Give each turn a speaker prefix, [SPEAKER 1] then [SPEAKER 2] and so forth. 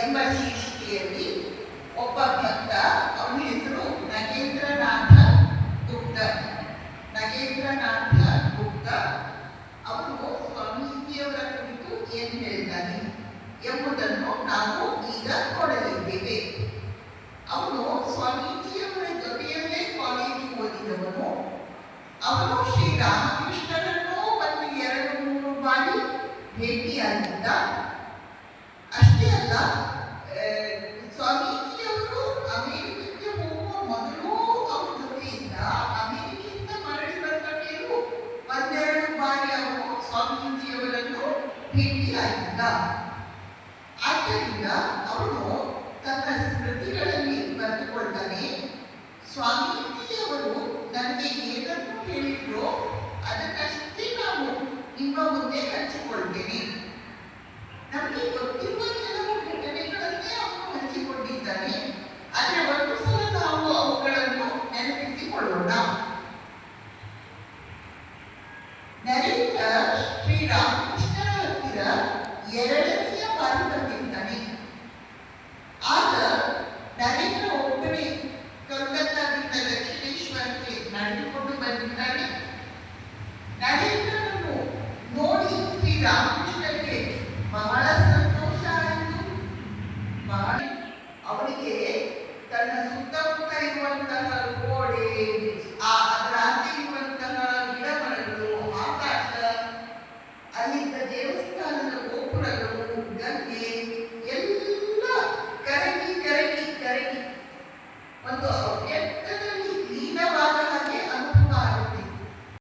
[SPEAKER 1] ಎಂಬ ಶೀರ್ಷಿಕೆಯಲ್ಲಿ ಒಬ್ಬ ಭಕ್ತ, ಅವನ ಹೆಸರು ನಗೇಂದ್ರನಾಥ ಗುಪ್ತ. ನಗೇಂದ್ರನಾಥ ಗುಪ್ತ ಅವನು ಸ್ವಾಮೀಜಿಯವರ ಕುರಿತು ಏನು ಹೇಳ್ತಾನೆ ಎಂಬುದನ್ನು ನಾವು ಈಗ ನೋಡಲಿದ್ದೇವೆ. ಅವನು ಸ್ವಾಮೀಜಿಯವರ ಜೊತೆಯಲ್ಲೇ ಕಾಲೇಜು ಓದಿದವನು. ಅವನು ಶ್ರೀರಾಮಕೃಷ್ಣರನ್ನು ಒಂದು 2-3 ಬಾರಿ ಭೇಟಿಯಾಗಿದ್ದ. ಅಷ್ಟೇ ಅಲ್ಲ, ಸ್ವಾಮೀಜಿಯವರು ಅಮೆರಿಕಕ್ಕೆ ಹೋಗುವ ಮೊದಲು ಅವರ ಜೊತೆಯಿಂದ ಅಮೆರಿಕೆಯಿಂದ ಮರಳಿ ಬಂದ ಮೇಲೂ 1-2 ಬಾರಿ ಅವನು ಸ್ವಾಮೀಜಿಯವರನ್ನು ಭೇಟಿಯಾಗಿದ್ದ. ಆದ್ದರಿಂದ ಅವನು ತನ್ನ ಸ್ಮೃತಿಗಳಲ್ಲಿ ಬರೆದುಕೊಳ್ತಾನೆ, ಸ್ವಾಮೀಜಿಯವರು ನನಗೆ ಏನನ್ನು ಹೇಳಿದ್ರು ಅದನ್ನಷ್ಟೇ ನಾವು ನಿಮ್ಮ ಮುಂದೆ ಹಂಚಿಕೊಳ್ತೇನೆ. ನಮಗೆ ಗೊತ್ತಿರುವ ಕೆಲವು ಘಟನೆಗಳನ್ನೇ ಅವನು ಹಂಚಿಕೊಂಡಿದ್ದಾನೆ. ಆದರೆ ಒಂದು ಸಲ ನಾವು ಅವುಗಳನ್ನು ನೆನಪಿಸಿಕೊಳ್ಳೋಣ. ನರೇಂದ್ರ ಶ್ರೀರಾಮಕೃಷ್ಣರ ಹತ್ತಿರ 2ನೇ ಬಾರಿ ಬಂದಿದ್ದಾನೆ. ಆಗ ನರೇಂದ್ರ ಒಬ್ಬನೇ ಕಲ್ಕತ್ತಾದಿಂದ ದಕ್ಷಿಣೇಶ್ವರಕ್ಕೆ ನಡೆದುಕೊಂಡು ಬಂದಿದ್ದಾನೆ. ನರೇಂದ್ರನನ್ನು ನೋಡಿ ಶ್ರೀರಾಮಕೃಷ್ಣರಿಗೆ ಬಹಳ